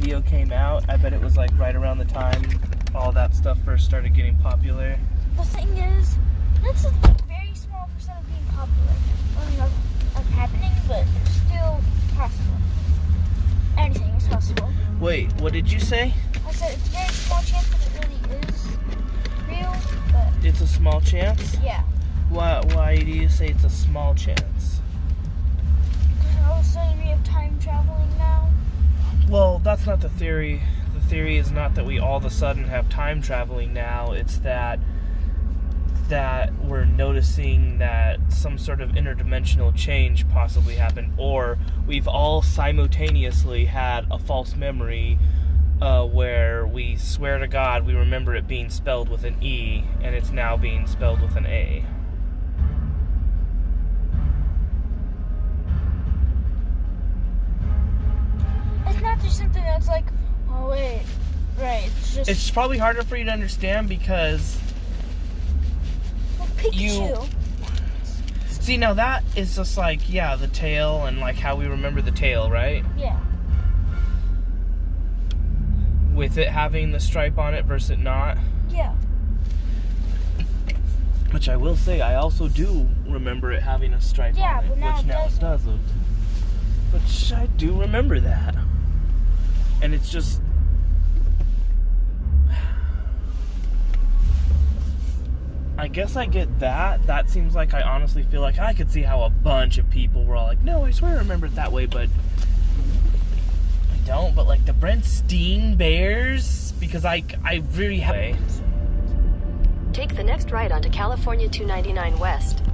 video came out. I bet it was like right around the time all that stuff first started getting popular. The thing is, that's a very small percent of being popular. I mean, of happening, but it's still possible. Anything is possible. Wait, what did you say? I said it's a very small chance that it really is real, but It's a small chance? yeah. Why do you say it's a small chance? Because all of a sudden we have time traveling now. Well, that's not the theory. The theory is not that we all of a sudden have time traveling now. It's that we're noticing that some sort of interdimensional change possibly happened, or we've all simultaneously had a false memory where we swear to God we remember it being spelled with an E, and it's now being spelled with an A. It's not just something that's like, oh wait, right, it's just... It's probably harder for you to understand because like Pikachu. see, now that is just like, yeah, the tail and like how we remember the tail, right? Yeah. With it having the stripe on it versus it not. Yeah. Which I will say, I also do remember it having a stripe Yeah, on it, but now which it now it doesn't. Which I do remember that. And it's just... I guess I get that. That seems like I honestly feel like I could see how a bunch of people were all like, no, I swear I remember it that way, but I don't. But like the Brent Steen Bears, because I really have... Take the next right onto California 299 West.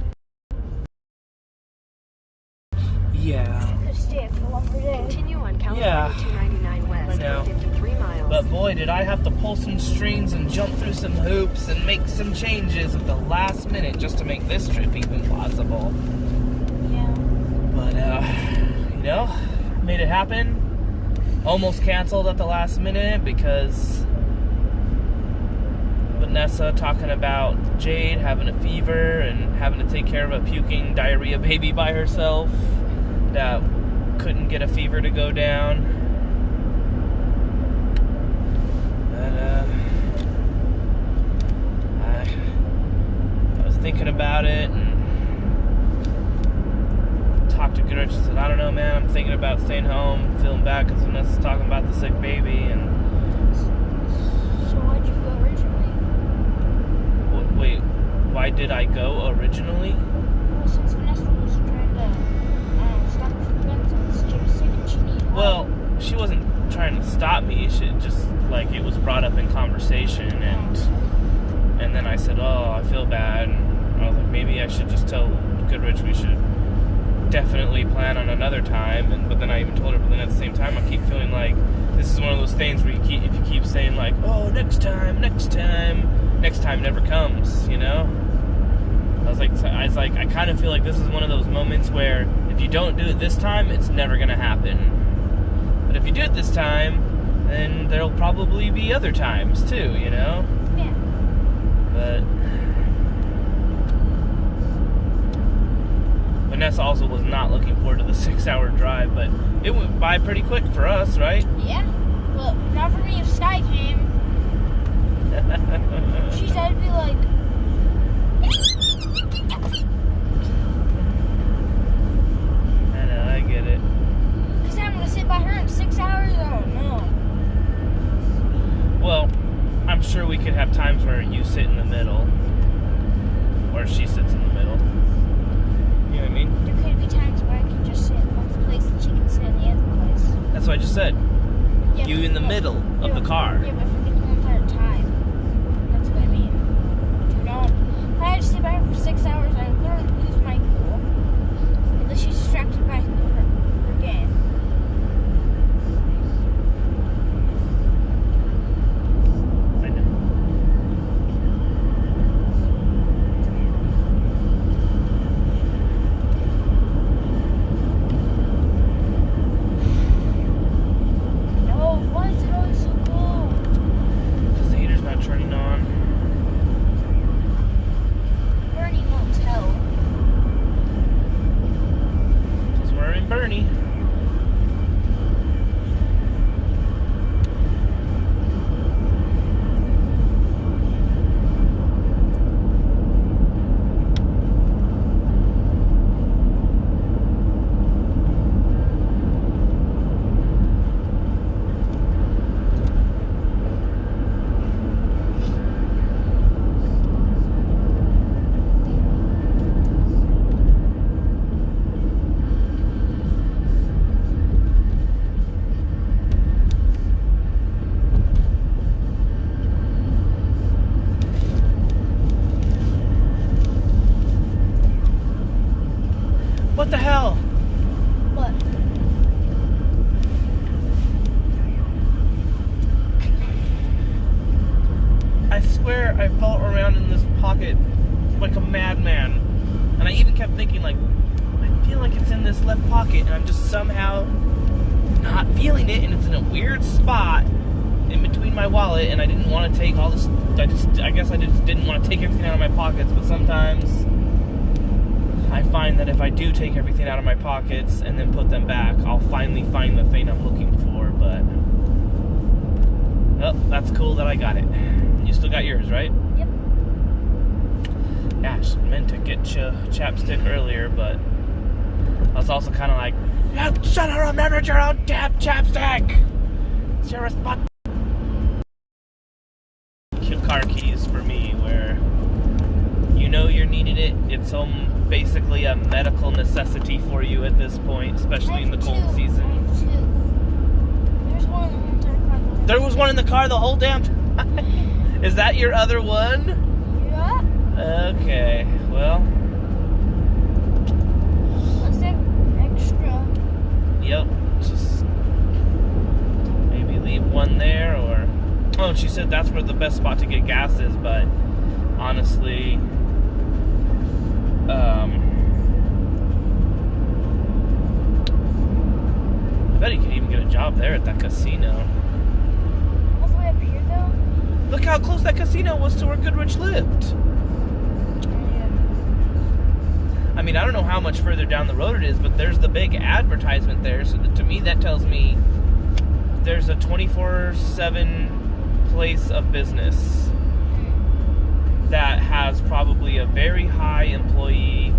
Yeah. Could stay for one more day. Continue on California Yeah. 299 West I know. for 53 miles. But boy, did I have to pull some strings and jump through some hoops and make some changes at the last minute just to make this trip even possible. Yeah. But, you know, made it happen. Almost canceled at the last minute because Vanessa talking about Jade having a fever and having to take care of a puking diarrhea baby by herself that couldn't get a fever to go down. But, I was thinking about it and talked to Goodrich and said, I don't know, man, I'm thinking about staying home, feeling bad because Vanessa's talking about the sick baby. And So why'd you go originally? wait, why did I go originally? Well, since Vanessa was trying to stop her from getting some, she was sick and she needed help. Well, she wasn't trying to stop me. She just, like, it was brought up in conversation, and then I said, oh, I feel bad. And I was like, maybe I should just tell Goodrich we should definitely plan on another time. But then I even told her, but then at the same time, I keep feeling like this is one of those things where if you keep saying, like, oh, next time never comes, you know? I was like, I kind of feel like this is one of those moments where if you don't do it this time, it's never going to happen. But if you do it this time, then there'll probably be other times too, you know? Yeah. But Vanessa also was not looking forward to the 6-hour drive, but it went by pretty quick for us, right? Yeah. Well, not for me if Sky came. She said it'd be like... I know, I get it. Because I'm going to sit by her in 6 hours? Oh, no. Well, I'm sure we could have times where you sit in the middle, or she sits in the middle. You know what I mean? There could be times where I can just sit in one place and she can sit in the other place. That's what I just said. Yeah, You in the middle of the car. Yeah, but for the whole entire time. That's what I mean. You know, if I had to sit by her for 6 hours, I would literally lose my cool. Unless she's distracted by her game. I know. No, why is it always so cold? Because the heater's not turning on. Bernie won't tell. Doesn't worry swear I felt around in this pocket like a madman. And I even kept thinking, like, I feel like it's in this left pocket, and I'm just somehow not feeling it, and it's in a weird spot in between my wallet, and I didn't want to take all this. I guess I just didn't want to take everything out of my pockets, but sometimes I find that if I do take everything out of my pockets and then put them back, I'll finally find the thing I'm looking for. But oh, that's cool that I got it. You still got yours, right? Yep. Yeah, I meant to get you chapstick earlier, but I was also kind of like, you should have remembered your own damn chapstick. It's your responsibility. Car keys for me, where you know you're needing it. It's basically a medical necessity for you at this point, especially in the cold season. There's one in the car. There was one in the car the whole damn time. Is that your other one? Yeah. Okay, well. Let's have extra. Yep, just maybe leave one there, or oh, and she said that's where the best spot to get gas is, but honestly, I bet he could even get a job there at that casino. All the way up here, though? Look how close that casino was to where Goodrich lived. Oh, yeah. I mean, I don't know how much further down the road it is, but there's the big advertisement there, so to me that tells me there's a 24/7 place of business that has probably a very high employee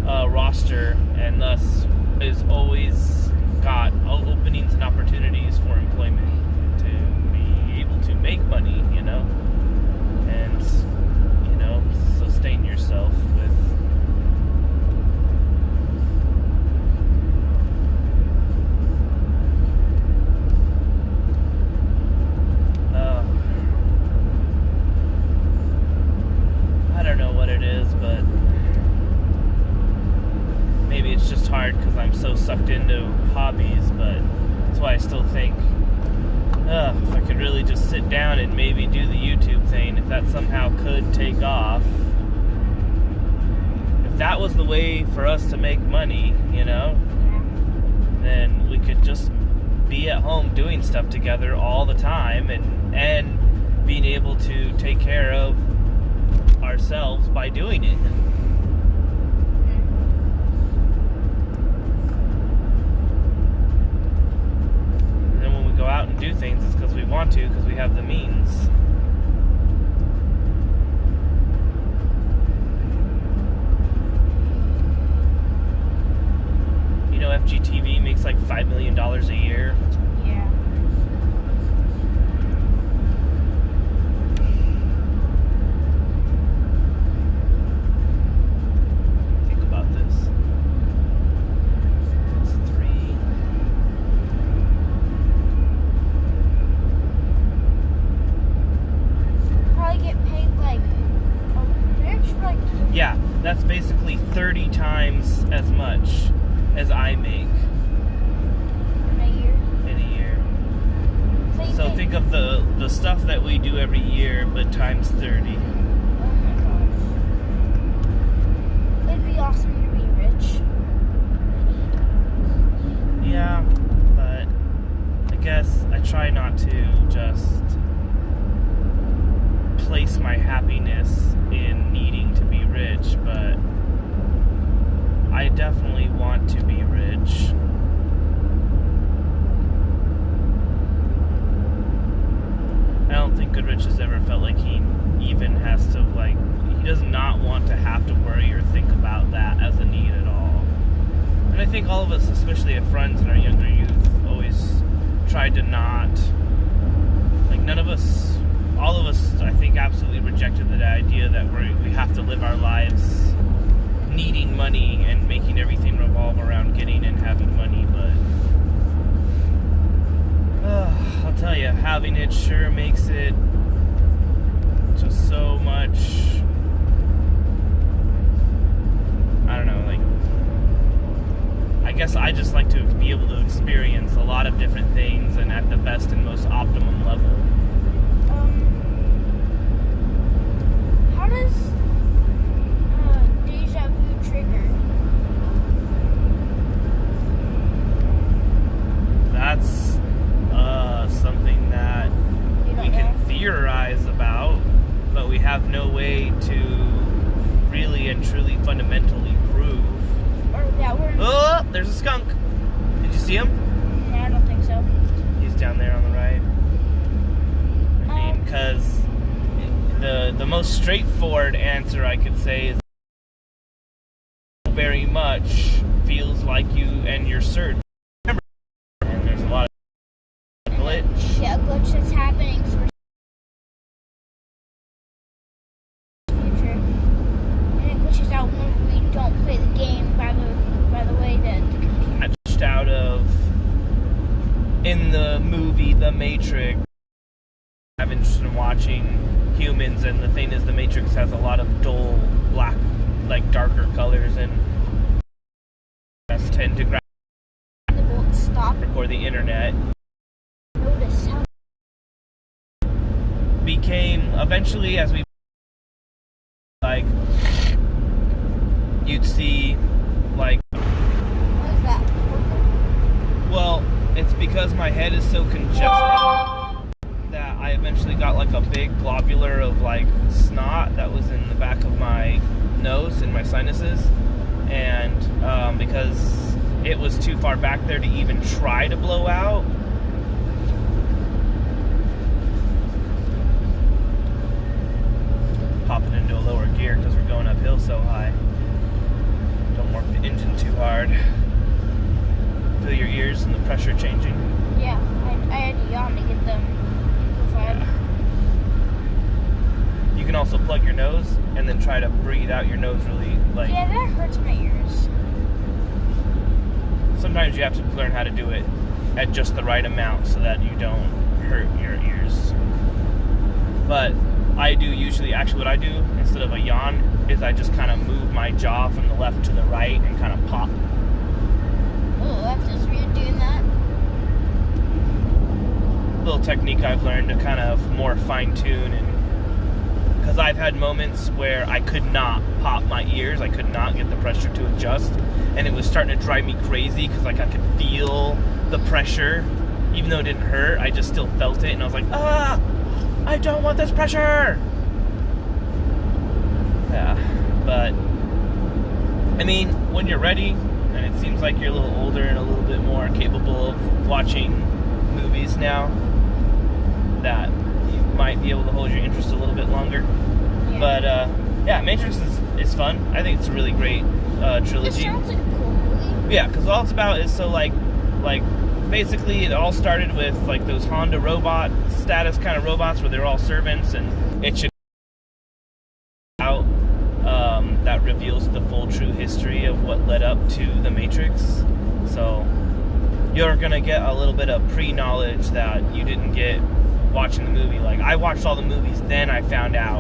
roster, and thus is always got openings and opportunities for employment to be able to make money, you know, and, you know, sustain yourself with I don't know what it is, but maybe it's just hard because I'm so sucked into hobbies, but that's why I still think if I could really just sit down and maybe do the YouTube thing, if that somehow could take off, if that was the way for us to make money, you know, then we could just be at home doing stuff together all the time, and being able to take care of ourselves by doing it. And then when we go out and do things, it's because we want to, because we have the means. You know, FGTV makes like $5 million a year. Yeah. Yeah, that's basically 30 times as much as I make in a year. So think of the stuff that we do every year, but times 30. Oh my gosh. It'd be awesome to be rich. Yeah, but I guess I try not to just place my happiness in needing to be rich, but I definitely want to be rich. I don't think Goodrich has ever felt like he even has to, like, he does not want to have to worry or think about that as a need at all. And I think all of us, especially as friends in our younger youth, always tried to not, like, none of us, all of us, I think, absolutely rejected the idea that we have to live our lives needing money and making everything revolve around getting and having money, but I'll tell you, having it sure makes it just so much, I don't know, like, I guess I just like to be able to experience a lot of different things and at the best and most optimum level. have no way to really and truly fundamentally prove. Or that we're. Oh, there's a skunk. Did you see him? No, I don't think so. He's down there on the right. I mean, because the most straightforward answer I could say is very much feels like you and your search. And there's a lot of glitch. Yeah, a glitch that's happening for future. And it glitches out when we don't play the game by the way that the computer. Hatched out of in the movie The Matrix. I'm interested in watching humans, and the thing is, The Matrix has a lot of dull black, like darker colors, and tend to grab The won't stop. record the internet. Notice how Became eventually, as we like, you'd see like, what is that? well, it's because my head is so congested that I eventually got like a big globular of like snot that was in the back of my nose and my sinuses, and because it was too far back there to even try to blow out, popping into a lower gear because we're going uphill so high. Don't work the engine too hard. Feel your ears and the pressure changing. Yeah, I had to yawn to get them amplified. You can also plug your nose and then try to breathe out your nose really, like, Yeah, that hurts my ears. sometimes you have to learn how to do it at just the right amount so that you don't hurt your ears. But I do usually, actually what I do instead of a yawn is I just kind of move my jaw from the left to the right and kind of pop. Oh, that's just weird doing that. Little technique I've learned to kind of more fine tune, and because I've had moments where I could not pop my ears, I could not get the pressure to adjust, and it was starting to drive me crazy because like I could feel the pressure, even though it didn't hurt, I just still felt it, and I was like, I don't want this pressure. Yeah, but I mean, when you're ready, and it seems like you're a little older and a little bit more capable of watching movies now, that you might be able to hold your interest a little bit longer. Yeah. But yeah, Matrix is fun. I think it's a really great It trilogy. sounds like a cool movie. Yeah, because all it's about is so like basically it all started with like those Honda robot status kind of robots where they're all servants, and it should out that reveals the full true history of what led up to the Matrix. So you're gonna get a little bit of pre-knowledge that you didn't get watching the movie. Like, I watched all the movies, then I found out